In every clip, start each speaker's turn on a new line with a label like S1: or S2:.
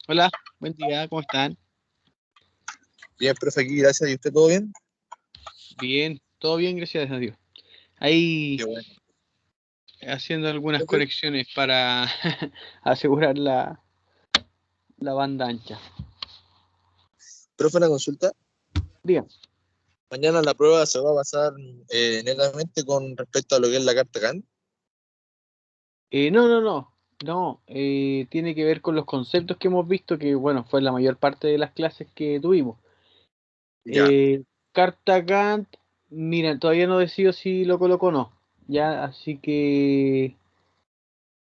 S1: Hola, buen día, ¿cómo están?
S2: Bien, profe, aquí, gracias. ¿Y usted todo bien?
S1: Bien, todo bien, gracias a Dios. Ahí
S2: Qué bueno.
S1: haciendo algunas
S2: Profe,
S1: correcciones para asegurar la banda ancha.
S2: una consulta.
S1: Diga.
S2: Mañana la prueba se va a basar netamente con respecto a lo que es la carta Kant.
S1: No, tiene que ver con los conceptos que hemos visto, que bueno, fue la mayor parte de las clases que tuvimos.
S2: Ya,
S1: Carta Kant, mira, todavía no decido si lo coloco o no, ya, así que,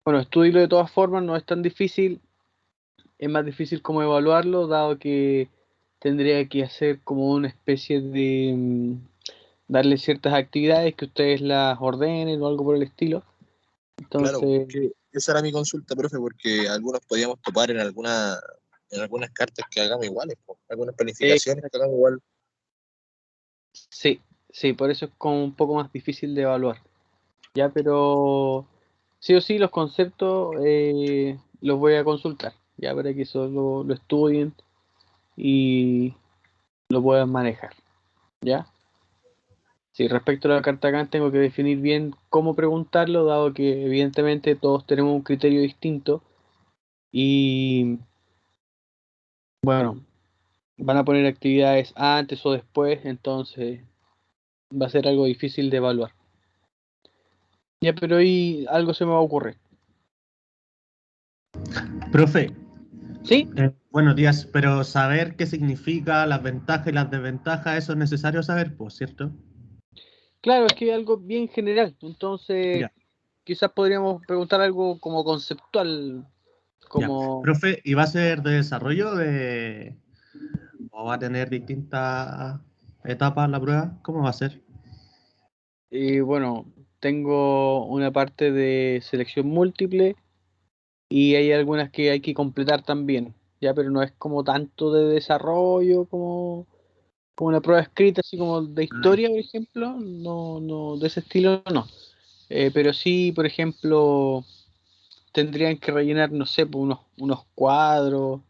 S1: bueno, estudio de todas formas, no es tan difícil. Es más difícil como evaluarlo, dado que tendría que hacer como una especie de darle ciertas actividades que ustedes las ordenen o algo por el estilo.
S2: claro,
S1: Entonces,
S2: que esa era mi consulta, profe, porque algunos podíamos topar en algunas cartas que hagamos iguales, po, algunas
S1: eh,
S2: planificaciones que hagamos igual.
S1: sí, sí, por eso es como un poco más difícil de evaluar. Ya, pero sí o sí los conceptos los voy a consultar, ya para que eso lo estudien y lo puedan manejar, ¿ya? Sí, respecto a la carta Kant tengo que definir bien cómo preguntarlo, dado que evidentemente todos tenemos un criterio distinto y bueno, van a poner actividades antes o después, entonces va a ser algo difícil de evaluar. Ya, pero ahí algo se me va a ocurrir.
S3: Profe,
S1: ¿Sí?
S3: buenos días, pero saber qué significa las ventajas y las desventajas, eso es necesario saber, pues, ¿cierto?
S1: Claro, es que es algo bien general, entonces
S3: Ya,
S1: quizás podríamos preguntar algo como conceptual,
S3: ya.
S1: como,
S3: Profe, ¿y va a ser de desarrollo o va a tener distintas etapas la prueba? ¿Cómo va a ser?
S1: bueno, tengo una parte de selección múltiple y hay algunas que hay que completar también, ya, pero no es como tanto de desarrollo como una prueba escrita, así como de
S3: Ah,
S1: historia, por ejemplo, no, de ese estilo no. Pero sí, por ejemplo, tendrían que rellenar, no sé, pues, unos cuadros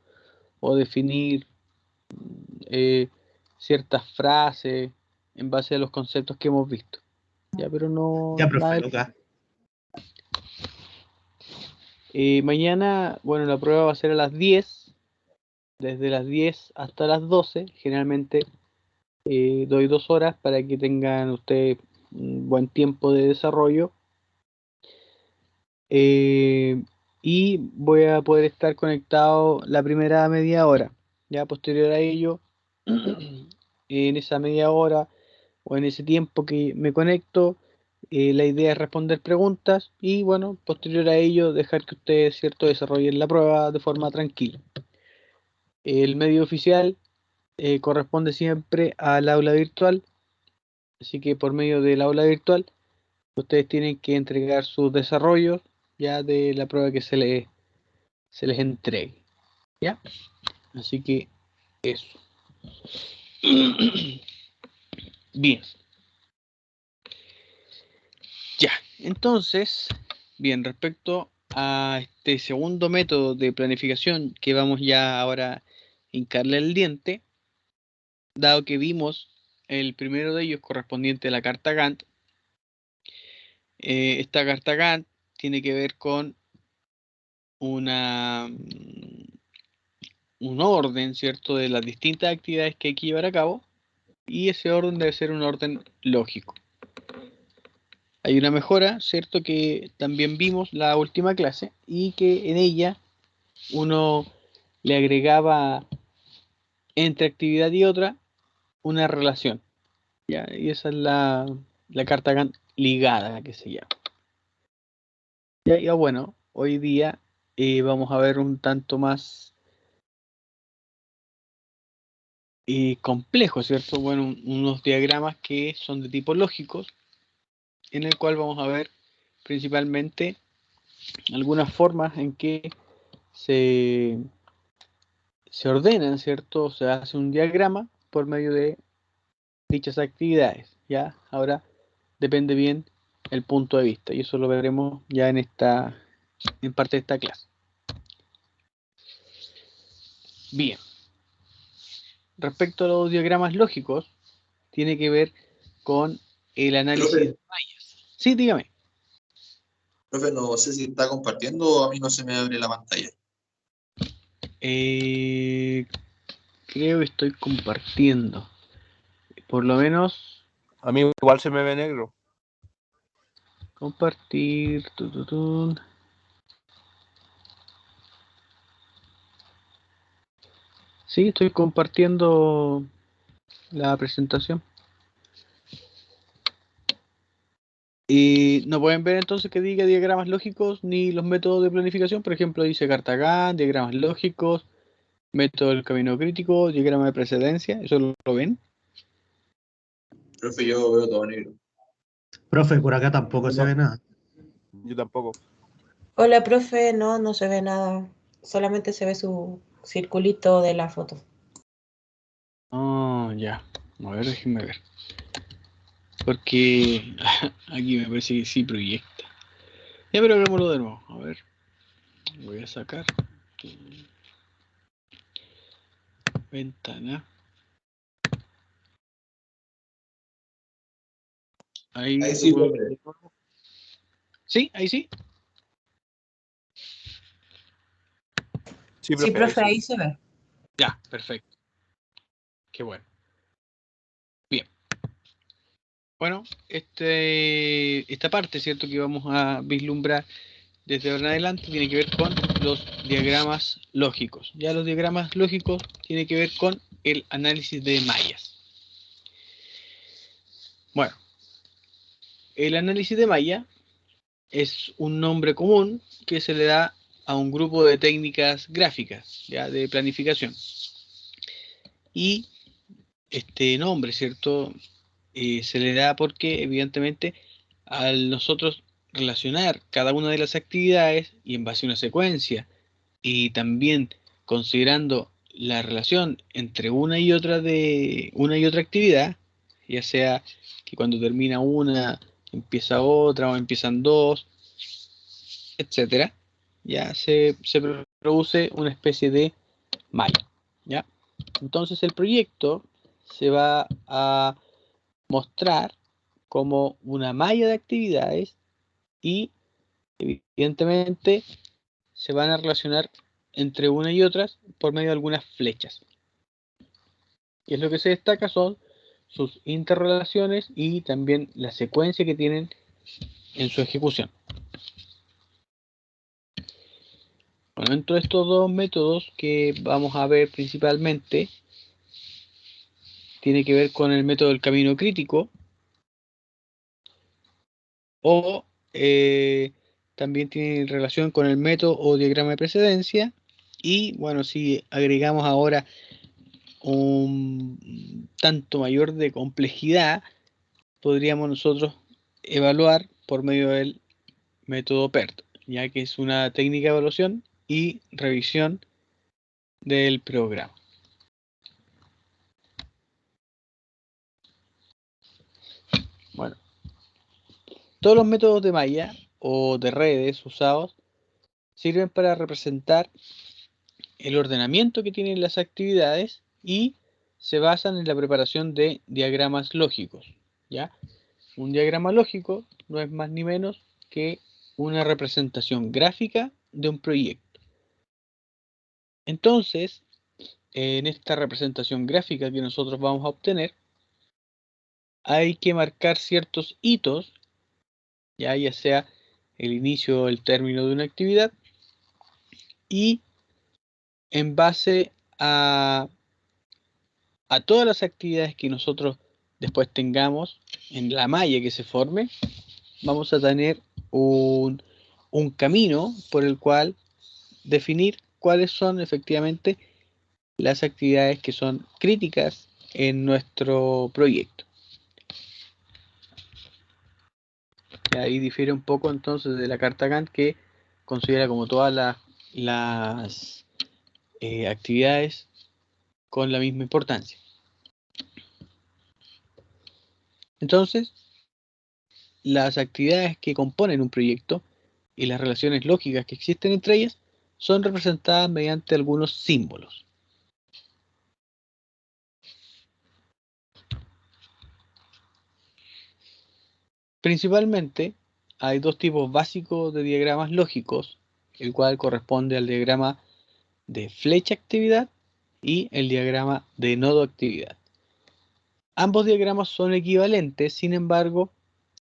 S1: o definir eh, ciertas frases en base a los conceptos que hemos visto. Ya, pero no,
S3: ya,
S1: nada
S3: profe,
S1: del-
S3: Lucas.
S1: Mañana, bueno, la prueba va a ser a las 10, desde las 10 hasta las 12. Generalmente doy 2 horas para que tengan ustedes un buen tiempo de desarrollo. Eh, y voy a poder estar conectado la primera media hora. Ya posterior a ello, en esa media hora o en ese tiempo que me conecto, la idea es responder preguntas y bueno, posterior a ello dejar que ustedes, cierto, desarrollen la prueba de forma tranquila. El medio oficial corresponde siempre al aula virtual, así que por medio del aula virtual ustedes tienen que entregar sus desarrollos ya de la prueba que se les entregue, ¿ya? Así que eso. Bien, ya. Entonces, bien, respecto a este segundo método de planificación que vamos ya ahora a hincarle el diente, dado que vimos el primero de ellos correspondiente a la carta Gantt, esta carta Gantt tiene que ver con una, un orden, ¿cierto?, de las distintas actividades que hay que llevar a cabo, y ese orden debe ser un orden lógico. Hay una mejora, ¿cierto?, que también vimos la última clase y que en ella uno le agregaba entre actividad y otra una relación, ¿ya? Y esa es la carta Gantt ligada, que se llama. Ya, ya bueno, hoy día vamos a ver un tanto más complejo, ¿cierto? Bueno, unos diagramas que son de tipo lógicos, en el cual vamos a ver principalmente algunas formas en que se, se ordenan, ¿cierto? Se hace un diagrama por medio de dichas actividades, ¿ya? Ahora depende bien el punto de vista y eso lo veremos ya en parte de esta clase. Bien. Respecto a los diagramas lógicos, tiene que ver con el análisis
S2: Profe.
S1: de mallas. Sí, dígame.
S2: Profe, no sé si está compartiendo o a mí no se me abre la pantalla.
S1: Creo que estoy compartiendo. Por lo menos
S4: A mí igual se me ve negro.
S1: compartir. Sí, estoy compartiendo la presentación. Y no pueden ver entonces que diga diagramas lógicos ni los métodos de planificación. Por ejemplo, dice carta Gantt, diagramas lógicos, método del camino crítico, diagrama de precedencia. ¿Eso lo ven?
S2: Profe, yo veo todo negro.
S3: Profe, por acá tampoco se ve nada.
S4: Yo tampoco.
S5: Hola, profe, no se ve nada, solamente se ve su circulito de la foto.
S1: Ah, ya. A ver, déjenme ver. Porque aquí me parece que sí proyecta. Ya, pero hagámoslo de nuevo. A ver. Voy a sacar. Ventana. Ahí
S2: Ahí
S1: lo
S2: sí,
S1: puedo
S2: profe.
S1: ver. ¿Sí? ¿Ahí sí?
S4: Sí,
S5: Sí,
S4: profe,
S5: profe,
S4: ahí
S5: ahí
S4: sí.
S5: se ve.
S1: Ya, perfecto. Qué bueno. Bien. Bueno, esta parte, ¿cierto? Que vamos a vislumbrar desde ahora en adelante tiene que ver con los diagramas lógicos. Ya los diagramas lógicos tienen que ver con el análisis de mallas. Bueno, el análisis de malla es un nombre común que se le da a un grupo de técnicas gráficas, ya de planificación. Y este nombre, ¿cierto? Se le da porque, evidentemente, al nosotros relacionar cada una de las actividades y en base a una secuencia, y también considerando la relación entre una y otra actividad, ya sea que cuando termina una empieza otra o empiezan dos, etcétera, ya se produce una especie de malla, ¿ya? Entonces el proyecto se va a mostrar como una malla de actividades y evidentemente se van a relacionar entre una y otras por medio de algunas flechas. Y es lo que se destaca son sus interrelaciones y también la secuencia que tienen en su ejecución. Bueno, dentro de estos dos métodos que vamos a ver principalmente, tiene que ver con el método del camino crítico o también tiene relación con el método o diagrama de precedencia. Y bueno, si agregamos ahora un tanto mayor de complejidad, podríamos nosotros evaluar por medio del método PERT, ya que es una técnica de evaluación y revisión del programa. Bueno, todos los métodos de malla o de redes usados sirven para representar el ordenamiento que tienen las actividades y se basan en la preparación de diagramas lógicos, ¿ya? Un diagrama lógico no es más ni menos que una representación gráfica de un proyecto. Entonces, en esta representación gráfica que nosotros vamos a obtener, hay que marcar ciertos hitos, ya sea el inicio o el término de una actividad, y en base a todas las actividades que nosotros después tengamos en la malla que se forme, vamos a tener un camino por el cual definir cuáles son efectivamente las actividades que son críticas en nuestro proyecto. Y ahí difiere un poco entonces de la carta Gantt, que considera como todas las actividades con la misma importancia. Entonces, las actividades que componen un proyecto y las relaciones lógicas que existen entre ellas son representadas mediante algunos símbolos. Principalmente hay dos tipos básicos de diagramas lógicos, el cual corresponde al diagrama de flecha actividad y el diagrama de nodo actividad. Ambos diagramas son equivalentes, sin embargo,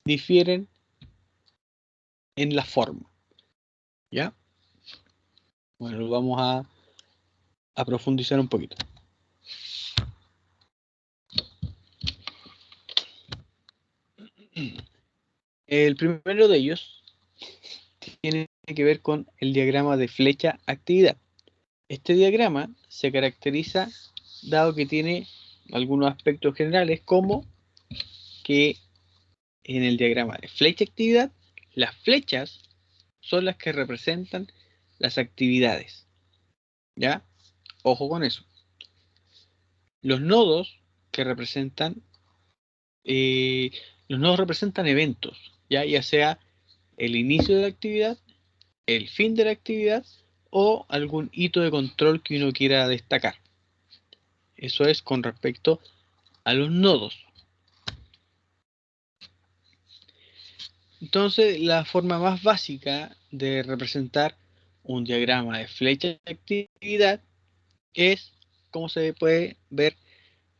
S1: difieren en la forma. ¿Ya? Bueno, vamos a profundizar un poquito. El primero de ellos tiene que ver con el diagrama de flecha actividad. Este diagrama se caracteriza dado que tiene algunos aspectos generales, como que en el diagrama de flecha actividad, las flechas son las que representan las actividades. ¿Ya? Ojo con eso. Los nodos que representan, los nodos representan eventos, ya sea el inicio de la actividad, el fin de la actividad o algún hito de control que uno quiera destacar. Eso es con respecto a los nodos. Entonces, la forma más básica de representar un diagrama de flecha de actividad es, como se puede ver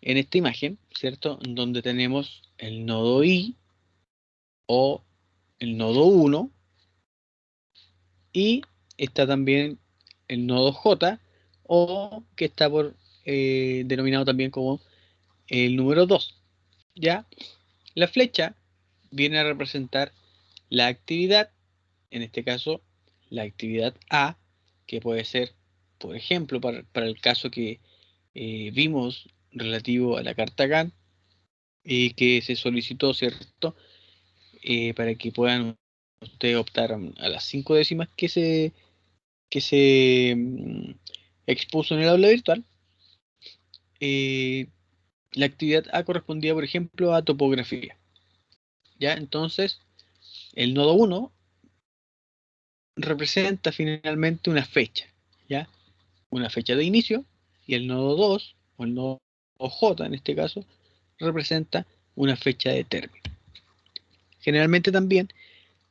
S1: en esta imagen, ¿cierto? Donde tenemos el nodo I o el nodo 1 y está también el nodo J, o que está denominado también como el número 2. ¿Ya? La flecha viene a representar la actividad, en este caso la actividad A, que puede ser, por ejemplo, para el caso que vimos relativo a la carta GAN, que se solicitó, ¿cierto? Para que puedan ustedes optar a las 5 décimas que se expuso en el aula virtual. La actividad A correspondía, por ejemplo, a topografía. ¿Ya? Entonces, el nodo 1 representa finalmente una fecha, ¿ya? Una fecha de inicio, y el nodo 2, o el nodo J en este caso, representa una fecha de término. Generalmente también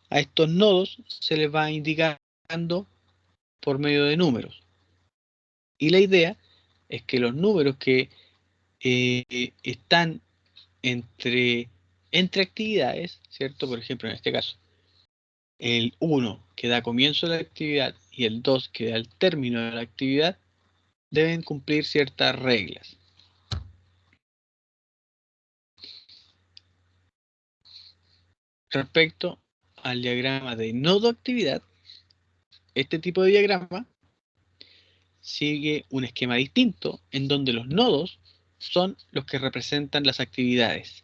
S1: a estos nodos se les va indicando por medio de números. Y la idea es que los números que están entre actividades, ¿cierto? Por ejemplo, en este caso, el 1 que da comienzo a la actividad y el 2 que da el término de la actividad, deben cumplir ciertas reglas. Respecto al diagrama de nodo actividad, este tipo de diagrama sigue un esquema distinto en donde los nodos son los que representan las actividades.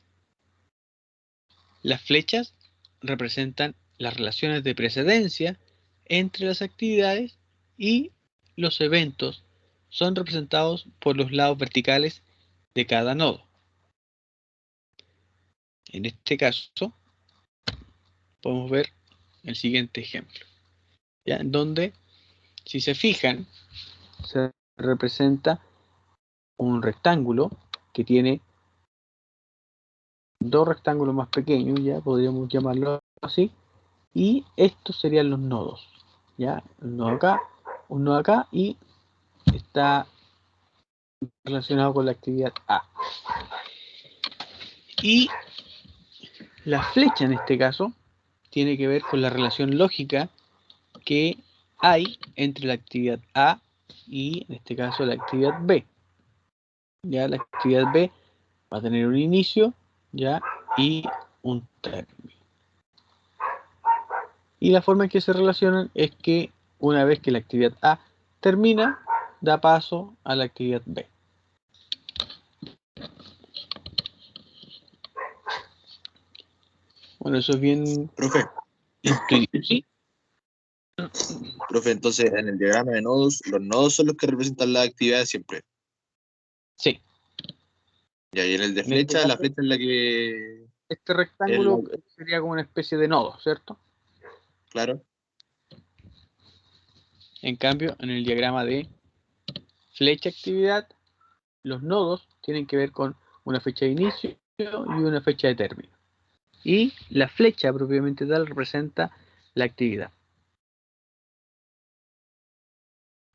S1: Las flechas representan las relaciones de precedencia entre las actividades y los eventos son representados por los lados verticales de cada nodo. En este caso, podemos ver el siguiente ejemplo, ¿ya? En donde, si se fijan, se representa un rectángulo que tiene dos rectángulos más pequeños, ya podríamos llamarlo así, y estos serían los nodos, ya, un nodo acá, y está relacionado con la actividad A. Y la flecha en este caso tiene que ver con la relación lógica que hay entre la actividad A y, en este caso, la actividad B. Ya la actividad B va a tener un inicio, ya, y un término. Y la forma en que se relacionan es que una vez que la actividad A termina, da paso a la actividad B. Bueno, eso es bien
S2: Profe,
S1: intuitivo, ¿sí?
S2: profe, entonces en el diagrama de nodos, los nodos son los que representan las actividades siempre.
S1: Sí.
S2: Y ahí en el de
S1: En este
S2: flecha, la
S1: caso,
S2: flecha es la que
S1: este
S2: es la,
S1: rectángulo sería como una especie de nodo, ¿cierto?
S2: claro.
S1: En cambio, en el diagrama de flecha actividad, los nodos tienen que ver con una fecha de inicio y una fecha de término. y la flecha propiamente tal representa la actividad.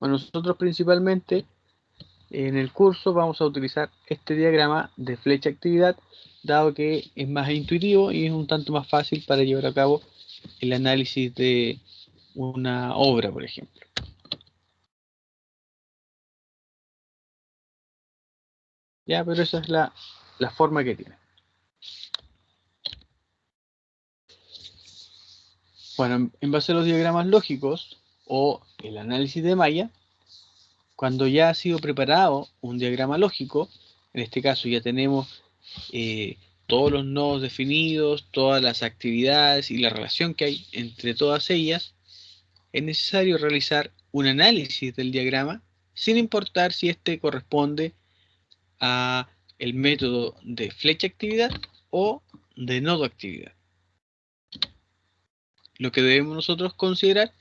S1: Bueno, nosotros principalmente en el curso vamos a utilizar este diagrama de flecha actividad, dado que es más intuitivo y es un tanto más fácil para llevar a cabo el análisis de una obra, por ejemplo. Ya, pero esa es la forma que tiene. Bueno, en base a los diagramas lógicos o el análisis de malla, cuando ya ha sido preparado un diagrama lógico, en este caso ya tenemos todos los nodos definidos, todas las actividades y la relación que hay entre todas ellas, es necesario realizar un análisis del diagrama sin importar si este corresponde a el método de flecha actividad o de nodo actividad. Lo que debemos nosotros considerar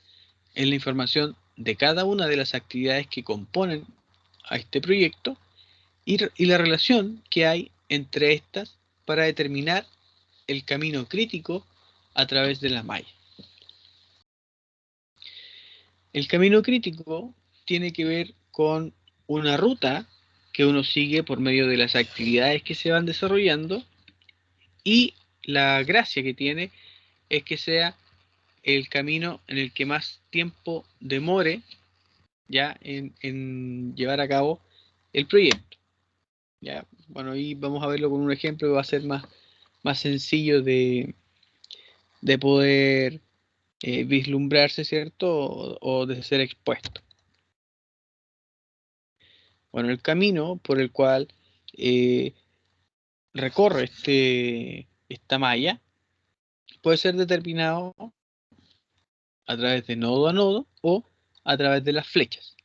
S1: es la información de cada una de las actividades que componen a este proyecto y la relación que hay entre estas para determinar el camino crítico a través de la malla. El camino crítico tiene que ver con una ruta que uno sigue por medio de las actividades que se van desarrollando, y la gracia que tiene es que sea el camino en el que más tiempo demore ya en llevar a cabo el proyecto. Ya, bueno, y vamos a verlo con un ejemplo que va a ser más sencillo de poder vislumbrarse, ¿cierto? O de ser expuesto. Bueno, el camino por el cual recorre esta malla puede ser determinado a través de nodo a nodo o a través de las flechas.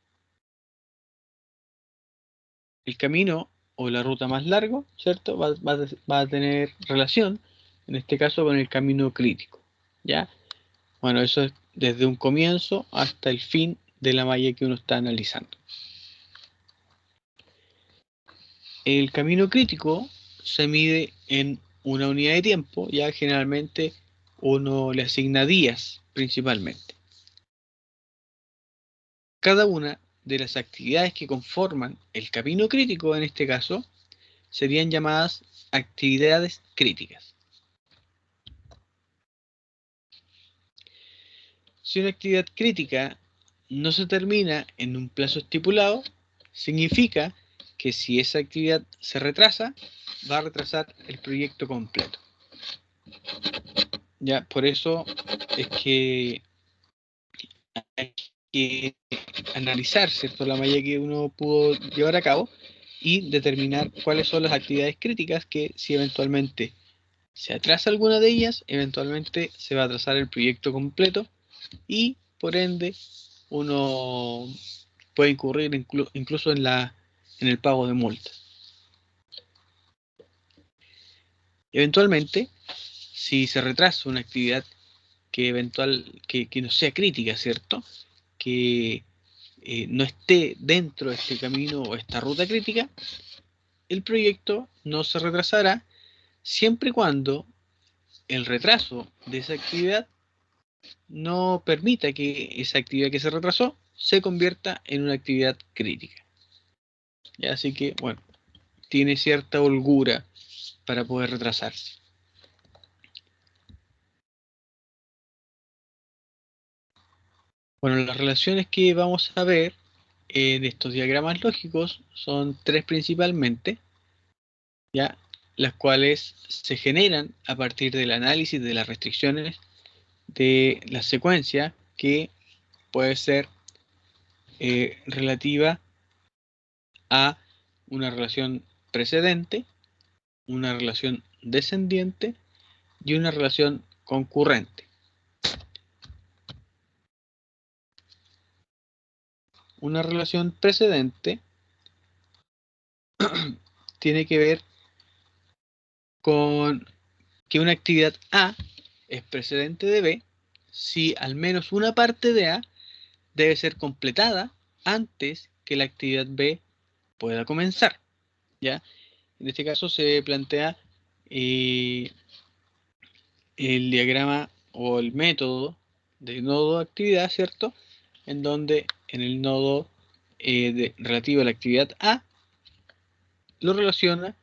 S1: El camino o la ruta más largo, ¿cierto? Va a tener relación, en este caso, con el camino crítico, ¿ya? Bueno, eso es desde un comienzo hasta el fin de la malla que uno está analizando. El camino crítico se mide en una unidad de tiempo, ya generalmente uno le asigna días principalmente. Cada una de las actividades que conforman el camino crítico, en este caso, serían llamadas actividades críticas. Si una actividad crítica no se termina en un plazo estipulado, significa que si esa actividad se retrasa, va a retrasar el proyecto completo. Ya, por eso es que hay que analizar, ¿cierto?, la malla que uno pudo llevar a cabo y determinar cuáles son las actividades críticas que, si eventualmente se atrasa alguna de ellas, eventualmente se va a atrasar el proyecto completo y por ende uno puede incurrir incluso en el pago de multas. Eventualmente, si se retrasa una actividad que no sea crítica, ¿cierto?, que no esté dentro de este camino o esta ruta crítica, el proyecto no se retrasará siempre y cuando el retraso de esa actividad no permita que esa actividad que se retrasó se convierta en una actividad crítica. ¿Ya? Así que, bueno, tiene cierta holgura para poder retrasarse. Bueno, las relaciones que vamos a ver en estos diagramas lógicos son tres principalmente, ¿ya?, las cuales se generan a partir del análisis de las restricciones de la secuencia, que puede ser relativa a una relación precedente, una relación descendiente y una relación concurrente. Una relación precedente tiene que ver con que una actividad A es precedente de B si al menos una parte de A debe ser completada antes que la actividad B pueda comenzar, ¿ya? En este caso se plantea el diagrama o el método de nodo actividad, ¿cierto? En donde en el nodo relativo a la actividad A lo relaciona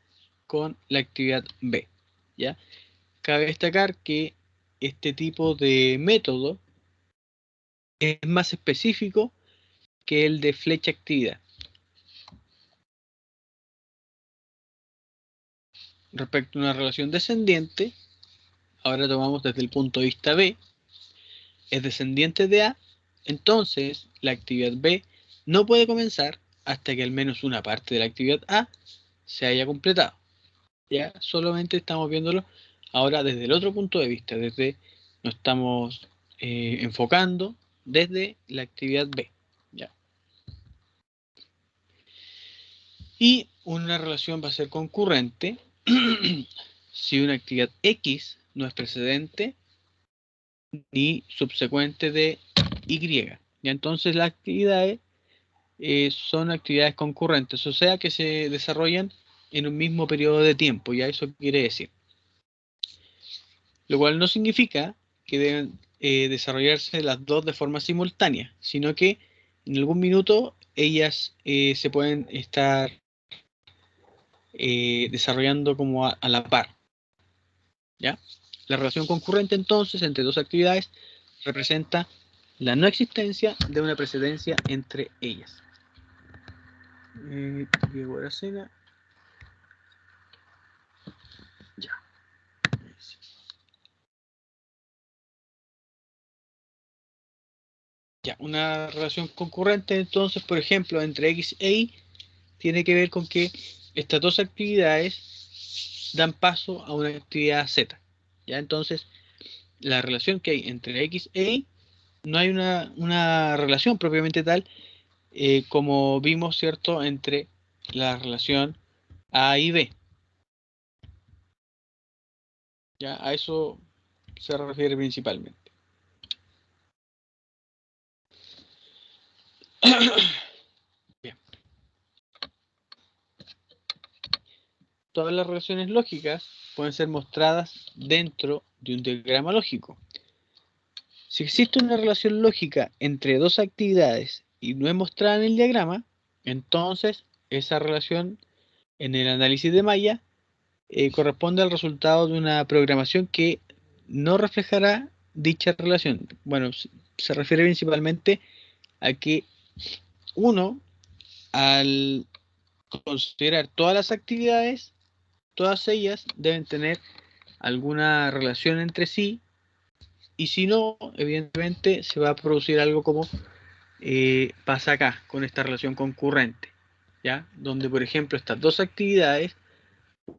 S1: con la actividad B, ¿ya? Cabe destacar que este tipo de método es más específico que el de flecha actividad. Respecto a una relación descendiente, ahora tomamos desde el punto de vista B, es descendiente de A, entonces la actividad B no puede comenzar hasta que al menos una parte de la actividad A se haya completado. Ya solamente estamos viéndolo ahora desde el otro punto de vista, nos estamos enfocando desde la actividad B. ¿Ya? Y una relación va a ser concurrente si una actividad X no es precedente ni subsecuente de Y. ¿Ya? Entonces las actividades son actividades concurrentes, o sea que se desarrollan en un mismo periodo de tiempo, ya eso quiere decir. Lo cual no significa que deben desarrollarse las dos de forma simultánea, sino que en algún minuto ellas se pueden estar desarrollando como a la par. ¿Ya? La relación concurrente entonces entre dos actividades representa la no existencia de una precedencia entre ellas. Llegó la cena. Ya. Ya, una relación concurrente entonces, por ejemplo, entre X e Y tiene que ver con que estas dos actividades dan paso a una actividad Z. ¿Ya? Entonces, la relación que hay entre X e Y, no hay una relación propiamente tal como vimos, ¿cierto?, entre la relación A y B. ¿Ya? A eso se refiere principalmente. Bien. Todas las relaciones lógicas pueden ser mostradas dentro de un diagrama lógico. Si existe una relación lógica entre dos actividades y no es mostrada en el diagrama, entonces esa relación en el análisis de malla corresponde al resultado de una programación que no reflejará dicha relación. Bueno, se refiere principalmente a que uno, al considerar todas las actividades, todas ellas deben tener alguna relación entre sí, y si no, evidentemente se va a producir algo como pasa acá con esta relación concurrente, ¿ya? Donde, por ejemplo, estas dos actividades,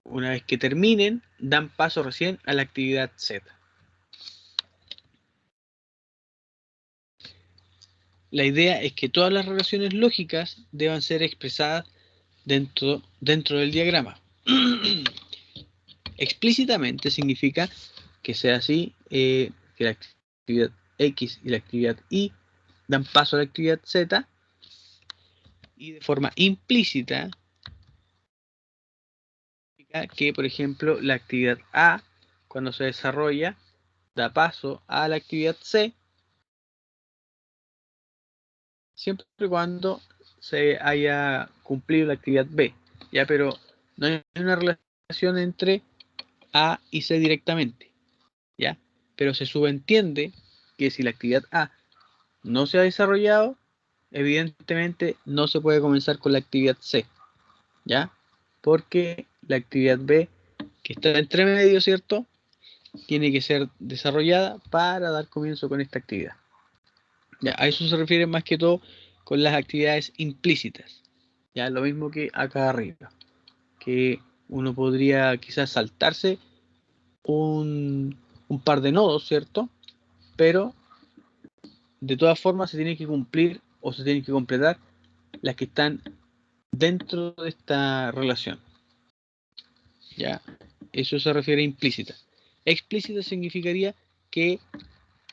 S1: una vez que terminen, dan paso recién a la actividad Z. La idea es que todas las relaciones lógicas deban ser expresadas dentro del diagrama. Explícitamente significa que sea así, que la actividad X y la actividad Y dan paso a la actividad Z, y de forma implícita que, por ejemplo, la actividad A, cuando se desarrolla, da paso a la actividad C, siempre y cuando se haya cumplido la actividad B, ¿ya? Pero no hay una relación entre A y C directamente, ¿ya? Pero se subentiende que si la actividad A no se ha desarrollado, evidentemente no se puede comenzar con la actividad C, ¿ya? Porque la actividad B, que está entre medio, ¿cierto?, tiene que ser desarrollada para dar comienzo con esta actividad. Ya, a eso se refiere más que todo con las actividades implícitas. Ya, lo mismo que acá arriba, que uno podría quizás saltarse un par de nodos, ¿cierto? Pero de todas formas se tiene que cumplir o se tienen que completar las que están dentro de esta relación. Ya, eso se refiere a implícita. Explícita significaría que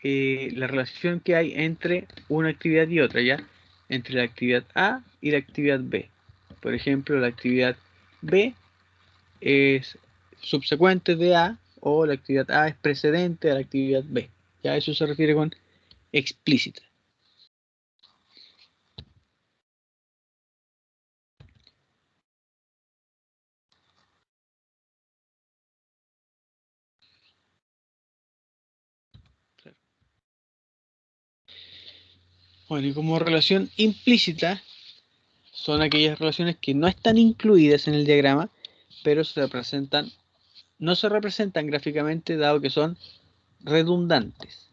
S1: la relación que hay entre una actividad y otra, ¿ya? Entre la actividad A y la actividad B. Por ejemplo, la actividad B es subsecuente de A, o la actividad A es precedente a la actividad B. Ya eso se refiere con explícita. Bueno, y como relación implícita son aquellas relaciones que no están incluidas en el diagrama, pero no se representan gráficamente dado que son redundantes.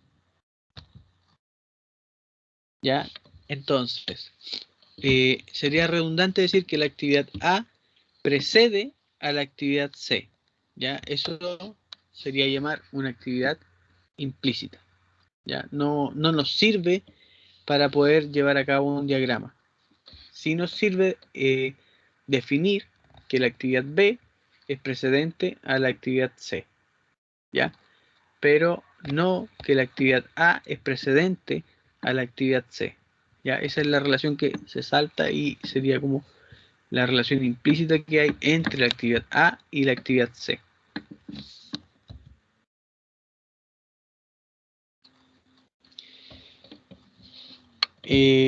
S1: ¿Ya? Entonces, sería redundante decir que la actividad A precede a la actividad C. ¿Ya? Eso sería llamar una actividad implícita. ¿Ya? No nos sirve para poder llevar a cabo un diagrama. Sí nos sirve definir que la actividad B es precedente a la actividad C. ¿Ya? Pero no que la actividad A es precedente a la actividad C. ¿Ya? Esa es la relación que se salta y sería como la relación implícita que hay entre la actividad A y la actividad C.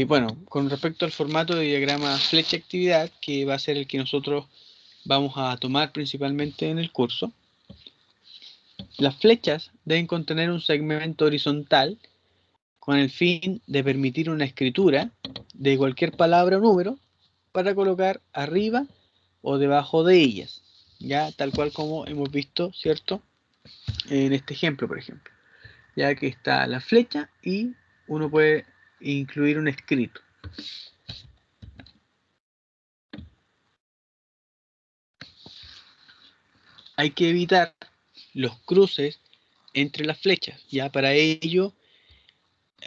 S1: Bueno, con respecto al formato de diagrama flecha-actividad, que va a ser el que nosotros vamos a tomar principalmente en el curso, las flechas deben contener un segmento horizontal con el fin de permitir una escritura de cualquier palabra o número para colocar arriba o debajo de ellas, ya tal cual como hemos visto, ¿cierto? En este ejemplo, por ejemplo, ya que está la flecha y uno puede incluir un escrito. Hay que evitar los cruces entre las flechas, ya para ello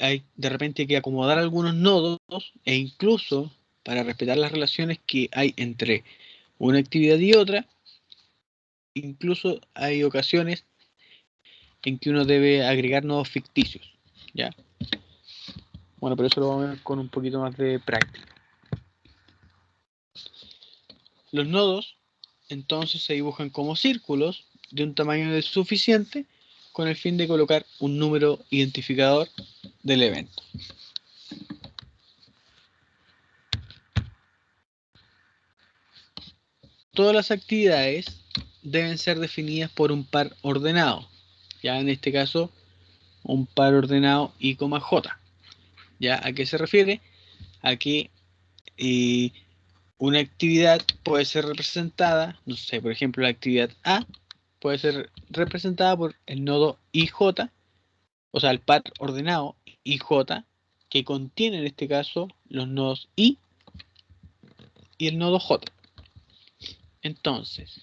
S1: hay de repente que acomodar algunos nodos e incluso para respetar las relaciones que hay entre una actividad y otra, incluso hay ocasiones en que uno debe agregar nodos ficticios, ¿ya? Bueno, pero eso lo vamos a ver con un poquito más de práctica. Los nodos entonces se dibujan como círculos de un tamaño suficiente con el fin de colocar un número identificador del evento. Todas las actividades deben ser definidas por un par ordenado, ya en este caso un par ordenado I, J. ¿Ya? ¿A qué se refiere? A que una actividad puede ser representada, no sé, por ejemplo, la actividad A puede ser representada por el nodo IJ, o sea, el par ordenado IJ, que contiene en este caso los nodos I y el nodo J. Entonces,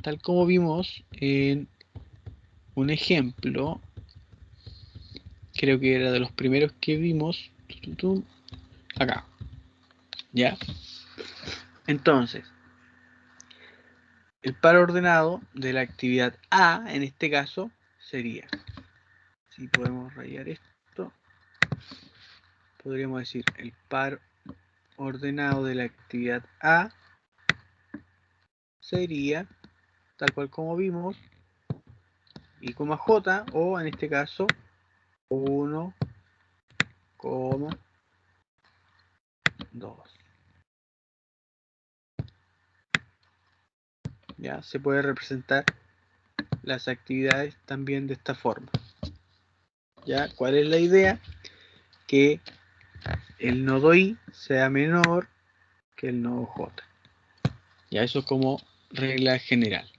S1: tal como vimos en un ejemplo, creo que era de los primeros que vimos, acá, ¿ya? Entonces, el par ordenado de la actividad A, en este caso, sería, si podemos rayar esto, podríamos decir el par ordenado de la actividad A sería, tal cual como vimos, I, J, o en este caso, 1, 2. Ya se puede representar las actividades también de esta forma. ¿Ya? ¿Cuál es la idea? Que el nodo I sea menor que el nodo J. Ya eso como regla general.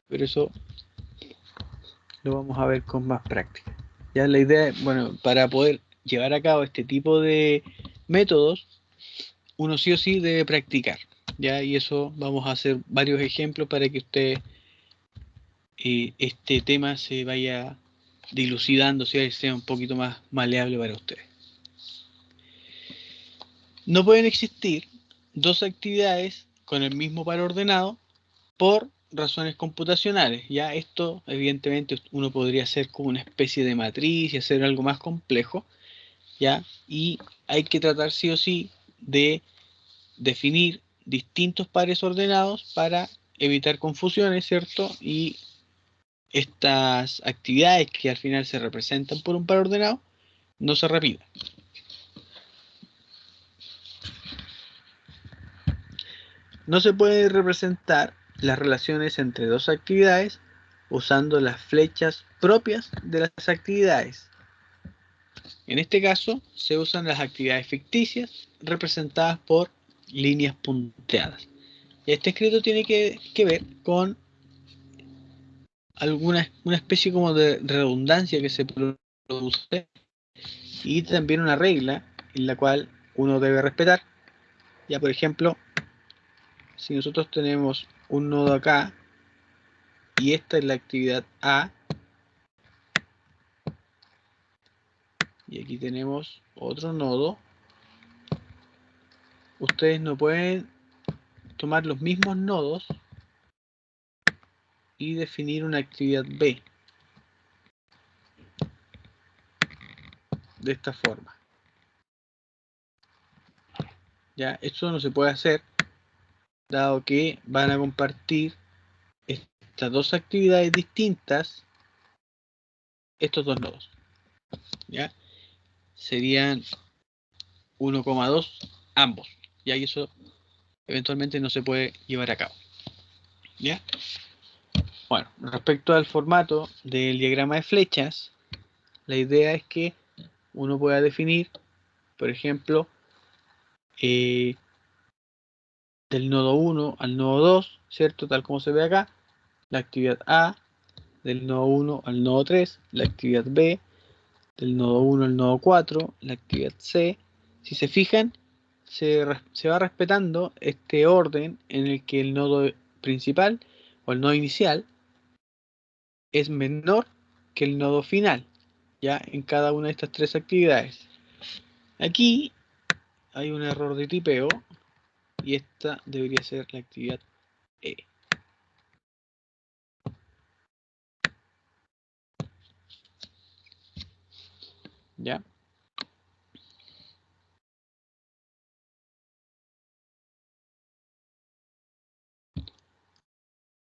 S1: Pero eso lo vamos a ver con más práctica. Ya la idea, bueno, para poder llevar a cabo este tipo de métodos, uno sí o sí debe practicar. Ya, y eso vamos a hacer varios ejemplos para que usted este tema se vaya dilucidando, sea un poquito más maleable para ustedes. No pueden existir dos actividades con el mismo par ordenado por razones computacionales. Ya esto, evidentemente, uno podría hacer como una especie de matriz y hacer algo más complejo, ya, y hay que tratar sí o sí de definir distintos pares ordenados para evitar confusiones, ¿cierto? Y estas actividades que al final se representan por un par ordenado no se repitan. No se puede representar las relaciones entre dos actividades usando las flechas propias de las actividades. En este caso se usan las actividades ficticias representadas por líneas punteadas. Y este escrito tiene que ver con una especie como de redundancia que se produce y también una regla en la cual uno debe respetar. Ya, por ejemplo, si nosotros tenemos un nodo acá y esta es la actividad A y aquí tenemos otro nodo, ustedes no pueden tomar los mismos nodos y definir una actividad B de esta forma. Ya, esto no se puede hacer dado que van a compartir estas dos actividades distintas, estos dos nodos. ¿Ya? Serían 1,2 ambos. ¿Ya? Y eso eventualmente no se puede llevar a cabo. ¿Ya? Bueno, respecto al formato del diagrama de flechas, la idea es que uno pueda definir, por ejemplo, del nodo 1 al nodo 2, ¿cierto? Tal como se ve acá, la actividad A, del nodo 1 al nodo 3, la actividad B, del nodo 1 al nodo 4, la actividad C. Si se fijan, se va respetando este orden en el que el nodo principal o el nodo inicial es menor que el nodo final, ya en cada una de estas tres actividades. Aquí hay un error de tipeo y esta debería ser la actividad E. ¿Ya?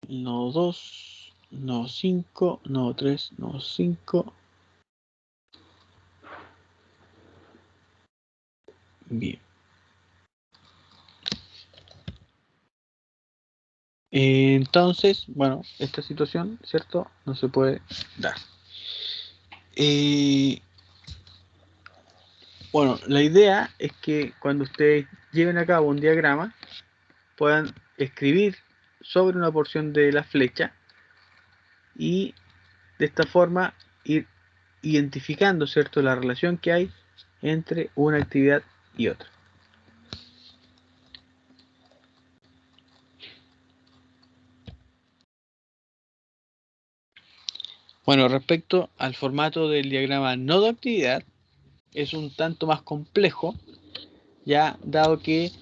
S1: Nodo 2, nodo 5, nodo 3, nodo 5. Bien. Entonces, bueno, esta situación, ¿cierto? No se puede dar. Bueno, la idea es que cuando ustedes lleven a cabo un diagrama, puedan escribir sobre una porción de la flecha y de esta forma ir identificando, ¿cierto?, la relación que hay entre una actividad y otra. Bueno, respecto al formato del diagrama nodo-actividad, es un tanto más complejo, ya dado que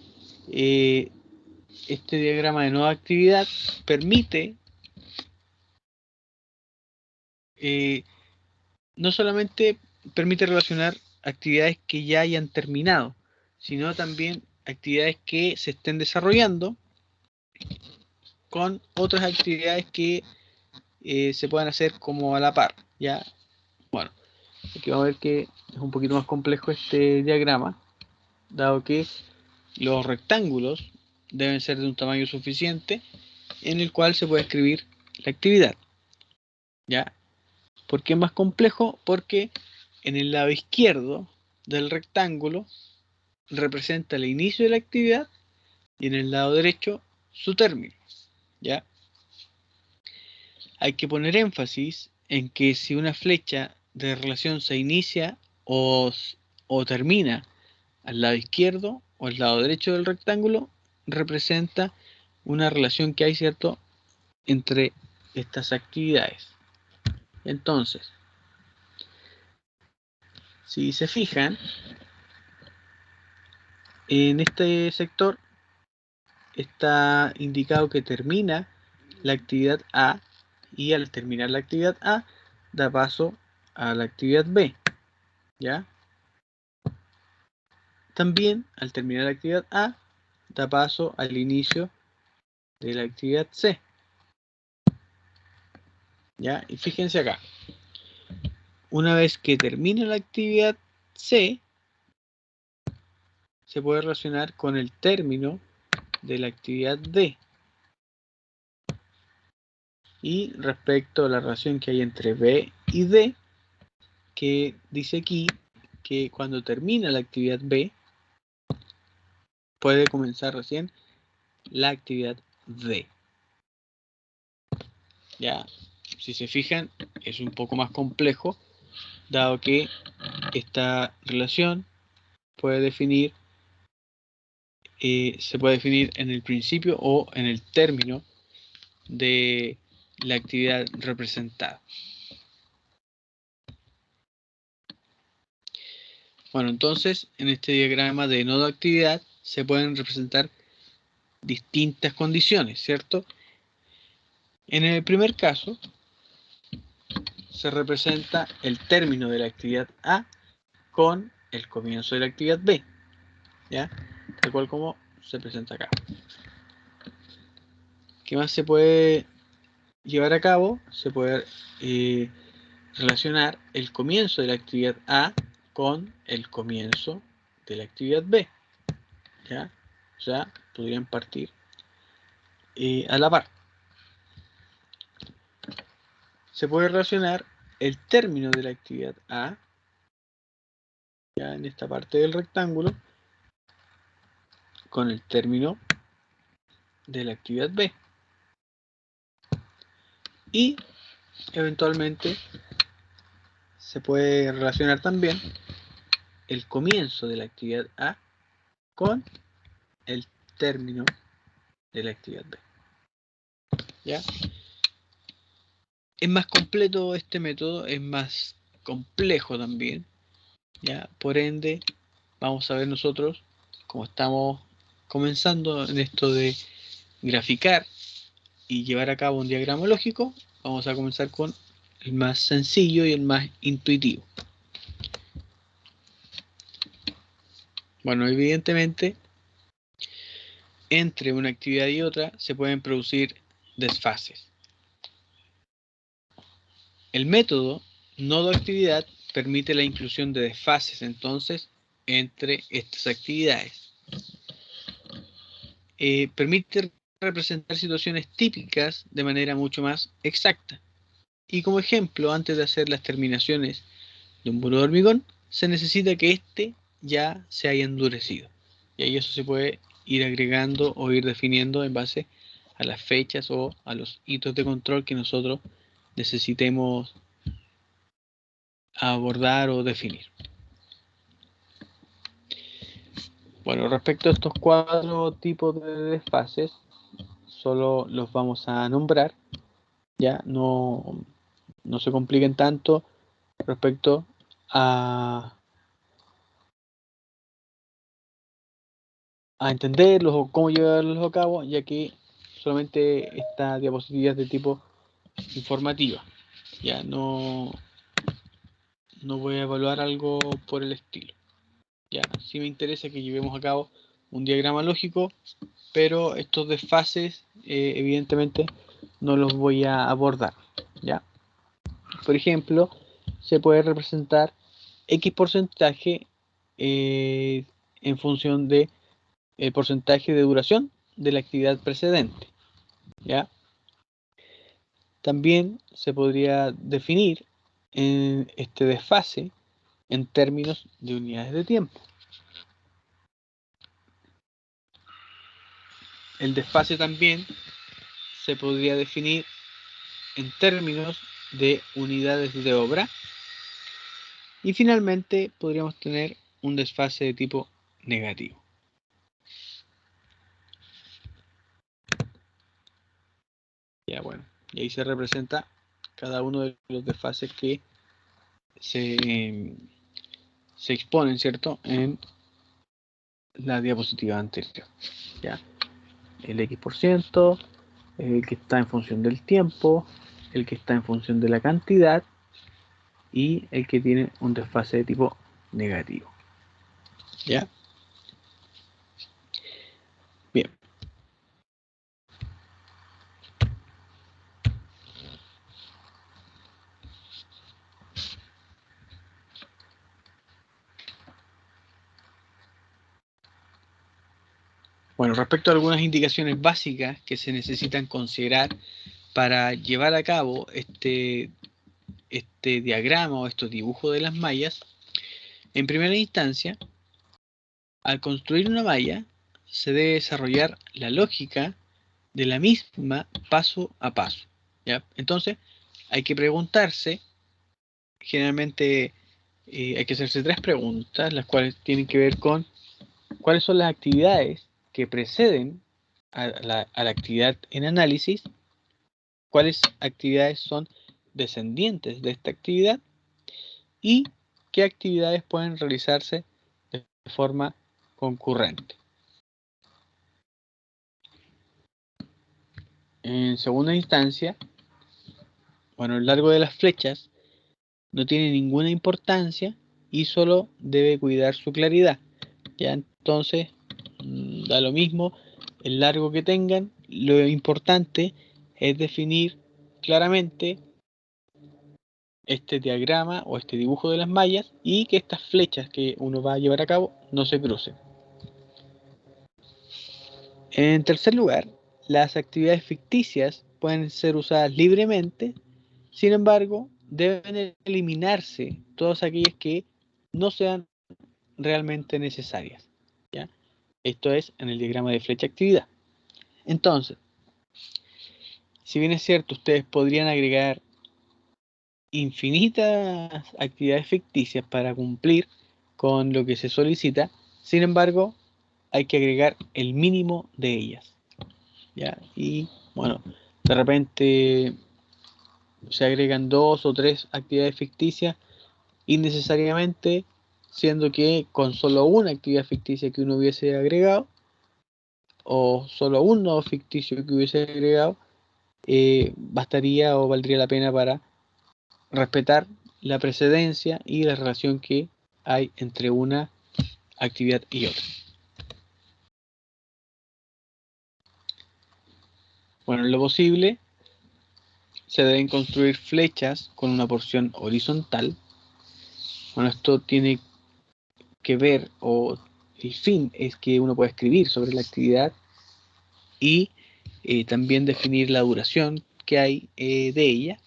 S1: este diagrama de nodo-actividad permite no solamente permite relacionar actividades que ya hayan terminado, sino también actividades que se estén desarrollando con otras actividades que se puedan hacer como a la par. ¿Ya? Bueno, aquí vamos a ver que es un poquito más complejo este diagrama, dado que los rectángulos deben ser de un tamaño suficiente en el cual se puede escribir la actividad. ¿Ya? ¿Por qué es más complejo? Porque en el lado izquierdo del rectángulo representa el inicio de la actividad y en el lado derecho su término. ¿Ya? Hay que poner énfasis en que si una flecha de relación se inicia o termina al lado izquierdo o al lado derecho del rectángulo, representa una relación que hay, ¿cierto?, entre estas actividades. Entonces, si se fijan, en este sector está indicado que termina la actividad A y al terminar la actividad A da paso a la actividad B. ¿Ya? También al terminar la actividad A da paso al inicio de la actividad C. ¿Ya? Y fíjense acá. Una vez que termine la actividad C, se puede relacionar con el término de la actividad D. Y respecto a la relación que hay entre B y D, que dice aquí que cuando termina la actividad B, puede comenzar recién la actividad D. Ya, si se fijan, es un poco más complejo, dado que esta relación puede definir, se puede definir en el principio o en el término de la actividad representada. Bueno, entonces en este diagrama de nodo actividad se pueden representar distintas condiciones, ¿cierto? En el primer caso se representa el término de la actividad A con el comienzo de la actividad B, ¿ya? Tal cual como se presenta acá. ¿Qué más se puede llevar a cabo? Se puede relacionar el comienzo de la actividad A con el comienzo de la actividad B, ¿ya? O sea, podrían partir a la par. Se puede relacionar el término de la actividad A, ya en esta parte del rectángulo, con el término de la actividad B. Y eventualmente se puede relacionar también el comienzo de la actividad A con el término de la actividad B. ¿Ya? Es más completo este método, es más complejo también, ¿ya? Por ende, vamos a ver nosotros, como estamos comenzando en esto de graficar y llevar a cabo un diagrama lógico, vamos a comenzar con el más sencillo y el más intuitivo. Bueno, evidentemente, entre una actividad y otra se pueden producir desfases. El método nodo-actividad permite la inclusión de desfases, entonces, entre estas actividades. Permite representar situaciones típicas de manera mucho más exacta. Y como ejemplo, antes de hacer las terminaciones de un muro de hormigón, se necesita que éste ya se haya endurecido. Y ahí eso se puede ir agregando o ir definiendo en base a las fechas o a los hitos de control que nosotros necesitemos abordar o definir. Bueno, respecto a estos 4 tipos de desfases, solo los vamos a nombrar, ya no se compliquen tanto respecto a entenderlos o cómo llevarlos a cabo, ya que solamente esta diapositiva es de tipo informativa. Ya no voy a evaluar algo por el estilo. Ya, sí me interesa que llevemos a cabo un diagrama lógico, pero estos desfases evidentemente no los voy a abordar. ¿Ya? Por ejemplo, se puede representar X porcentaje en función de el porcentaje de duración de la actividad precedente. ¿Ya? También se podría definir este desfase en términos de unidades de tiempo. El desfase también se podría definir en términos de unidades de obra. Y finalmente podríamos tener un desfase de tipo negativo. Ya bueno, y ahí se representa cada uno de los desfases que se exponen, ¿cierto?, en la diapositiva anterior. ¿Ya? El X%, el que está en función del tiempo, el que está en función de la cantidad y el que tiene un desfase de tipo negativo. ¿Ya? Bien. Bueno, respecto a algunas indicaciones básicas que se necesitan considerar para llevar a cabo este diagrama o estos dibujos de las mallas, en primera instancia, al construir una malla, se debe desarrollar la lógica de la misma paso a paso, ¿ya? Entonces, hay que preguntarse, generalmente hay que hacerse 3 preguntas, las cuales tienen que ver con cuáles son las actividades que preceden a la actividad en análisis, cuáles actividades son descendientes de esta actividad y qué actividades pueden realizarse de forma concurrente. En segunda instancia, bueno, el largo de las flechas no tiene ninguna importancia y solo debe cuidar su claridad. Ya entonces, da lo mismo el largo que tengan, lo importante es definir claramente este diagrama o este dibujo de las mallas y que estas flechas que uno va a llevar a cabo no se crucen. En tercer lugar, las actividades ficticias pueden ser usadas libremente, sin embargo, deben eliminarse todas aquellas que no sean realmente necesarias, ¿ya? Esto es en el diagrama de flecha actividad. Entonces, si bien es cierto, ustedes podrían agregar infinitas actividades ficticias para cumplir con lo que se solicita, sin embargo, hay que agregar el mínimo de ellas, ¿ya? Y bueno, de repente se agregan 2 o 3 actividades ficticias innecesariamente, siendo que con solo una actividad ficticia que uno hubiese agregado o solo un nodo ficticio que hubiese agregado, bastaría o valdría la pena para respetar la precedencia y la relación que hay entre una actividad y otra. Bueno, en lo posible se deben construir flechas con una porción horizontal. Bueno, esto tiene que ver, o el fin es que uno pueda escribir sobre la actividad y también definir la duración que hay de ella,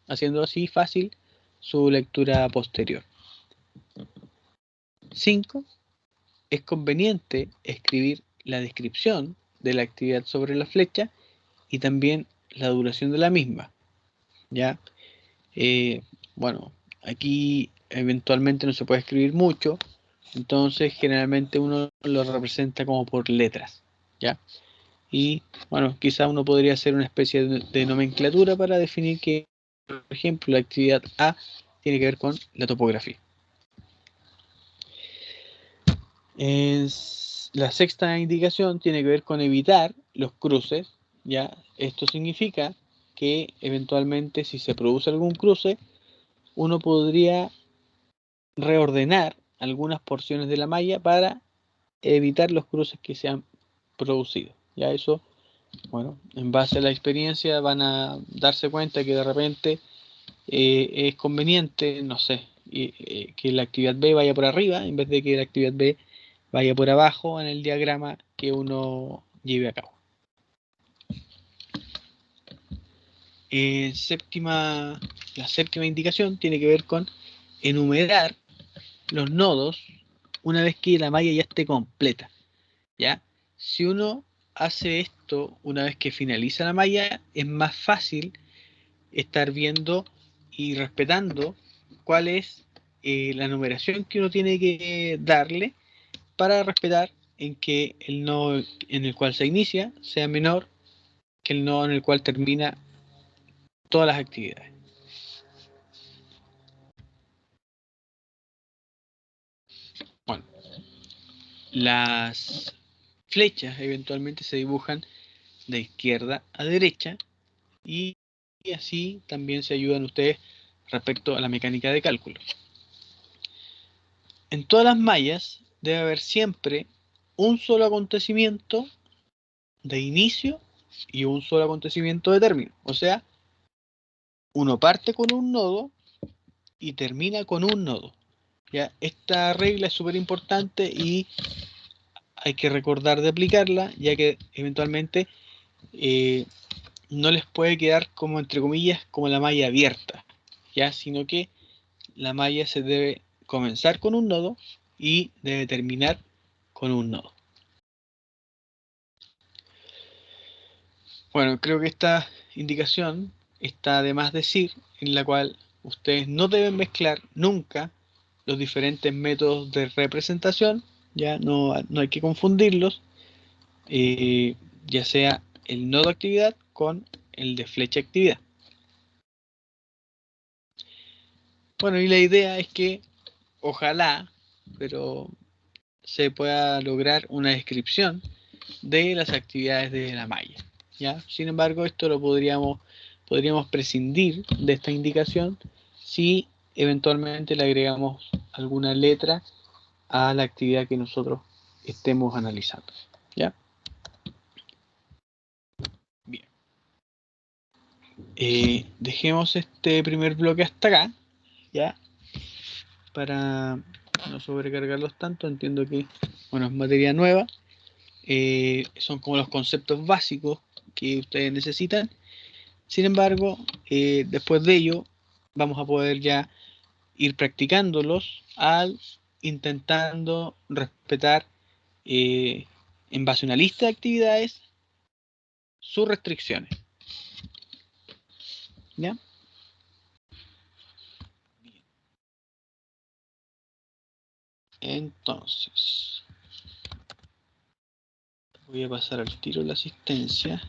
S1: haciendo así fácil su lectura posterior. 5. Es conveniente escribir la descripción de la actividad sobre la flecha y también la duración de la misma, ¿ya? Bueno, aquí eventualmente no se puede escribir mucho, entonces generalmente uno lo representa como por letras, ¿ya? Y bueno, quizá uno podría hacer una especie de nomenclatura para definir que, por ejemplo, la actividad A tiene que ver con la topografía. La sexta indicación tiene que ver con evitar los cruces, ¿ya? Esto significa que eventualmente si se produce algún cruce, uno podría reordenar algunas porciones de la malla para evitar los cruces que se han producido. Ya eso, bueno, en base a la experiencia van a darse cuenta que de repente es conveniente, no sé, que la actividad B vaya por arriba en vez de que la actividad B vaya por abajo en el diagrama que uno lleve a cabo. La séptima indicación tiene que ver con enumerar los nodos una vez que la malla ya esté completa, ¿ya? Si uno hace esto una vez que finaliza la malla, es más fácil estar viendo y respetando cuál es la numeración que uno tiene que darle para respetar en que el nodo en el cual se inicia sea menor que el nodo en el cual termina todas las actividades. Bueno, las flechas eventualmente se dibujan de izquierda a derecha y así también se ayudan ustedes respecto a la mecánica de cálculo. En todas las mallas debe haber siempre un solo acontecimiento de inicio y un solo acontecimiento de término. O sea, uno parte con un nodo y termina con un nodo. ¿Ya? Esta regla es súper importante y hay que recordar de aplicarla, ya que eventualmente no les puede quedar como, entre comillas, como la malla abierta, ya, sino que la malla se debe comenzar con un nodo y debe terminar con un nodo. Bueno, creo que esta indicación está de más decir, en la cual ustedes no deben mezclar nunca los diferentes métodos de representación, ya no hay que confundirlos, ya sea el nodo actividad con el de flecha actividad. Bueno, y la idea es que ojalá, pero se pueda lograr una descripción de las actividades de la malla, ¿ya? Sin embargo, esto lo podríamos prescindir de esta indicación si eventualmente le agregamos alguna letra a la actividad que nosotros estemos analizando, ¿ya? Bien. Dejemos este primer bloque hasta acá, ¿ya? Para no sobrecargarlos tanto. Entiendo que, bueno, es materia nueva. Son como los conceptos básicos que ustedes necesitan. Sin embargo, después de ello, vamos a poder ya ir practicándolos al intentando respetar en base a una lista de actividades sus restricciones. ¿Ya? Entonces, voy a pasar al tiro la asistencia.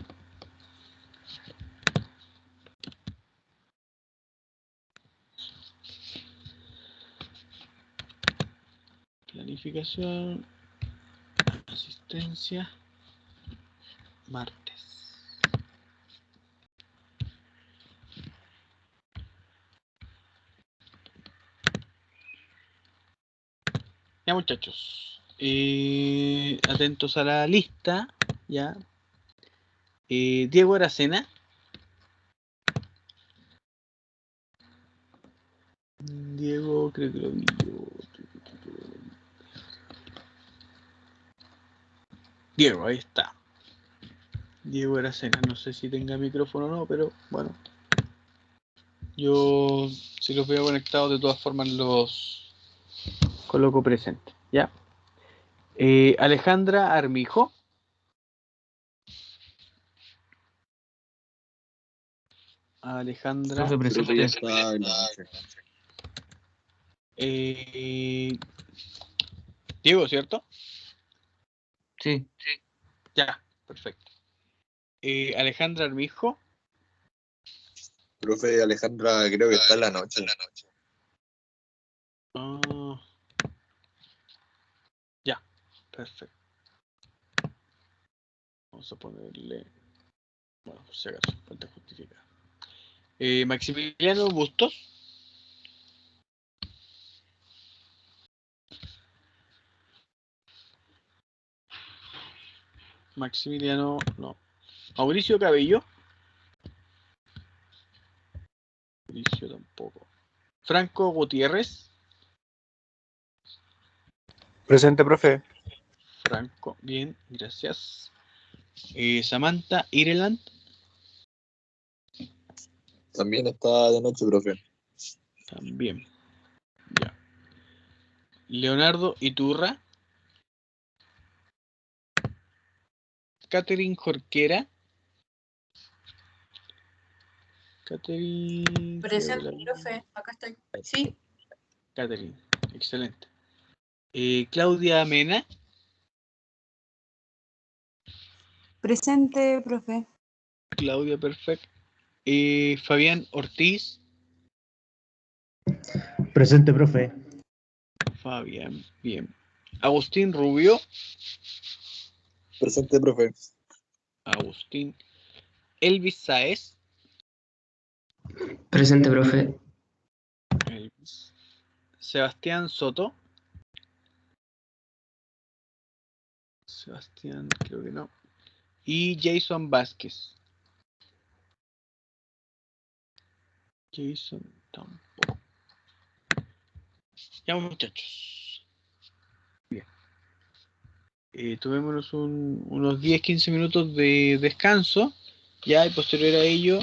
S1: Planificación, asistencia, martes. Ya, muchachos, atentos a la lista, ya. Diego Aracena. Diego, creo que lo vi yo. Diego, ahí está. Diego Aracena, no sé si tenga micrófono o no, pero bueno. Yo, si los veo conectados, de todas formas los coloco presente, ¿ya? Alejandra Armijo. Alejandra.
S3: Profe,
S2: Creo que
S3: presente.
S2: ya está en la noche.
S1: Diego, ¿cierto?
S3: Sí.
S1: Ya, perfecto. Alejandra Armijo.
S2: Profe Alejandra, creo que está en la noche.
S1: Ah, ya, perfecto. Vamos a ponerle, bueno, por si acaso, falta justificar. Maximiliano Bustos. Maximiliano, no. Mauricio Cabello. Mauricio tampoco. Franco Gutiérrez.
S4: Presente, profe.
S1: Franco, bien, gracias. Samantha Ireland.
S2: También está de noche, profe.
S1: También. Ya. Leonardo Iturra. Catherine Jorquera. Catherine.
S6: Presente, profe, acá estoy. Sí,
S1: Catherine, excelente. Claudia Mena.
S6: presente, profe.
S1: Claudia, perfecto. Fabián Ortiz.
S3: Presente, profe.
S1: Fabián, bien. Agustín Rubio.
S2: Presente, profe.
S1: Agustín. Elvis Saez.
S7: Presente, profe.
S1: Elvis. Sebastián Soto. Sebastián, creo que no. Y Jason Vázquez. Jason tampoco. Ya, muchachos. Tomémonos unos 10-15 minutos de descanso, ya, y posterior a ello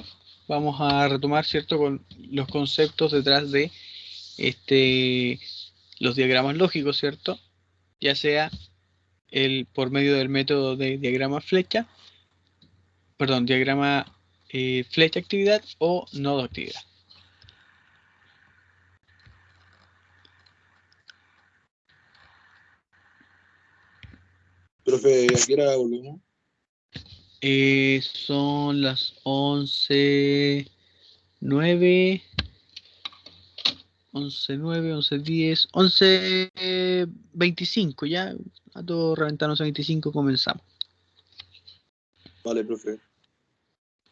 S1: vamos a retomar, ¿cierto?, con los conceptos detrás de los diagramas lógicos, ¿cierto? Ya sea por medio del método de diagrama flecha, perdón, diagrama flecha actividad o nodo actividad.
S2: Profe, ¿a qué hora volvemos?
S1: Son las 11:09, 11:09, 11:10, 11:25, ya, a todo reventar 11:25 comenzamos.
S2: Vale, profe.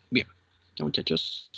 S1: Bien, ya muchachos.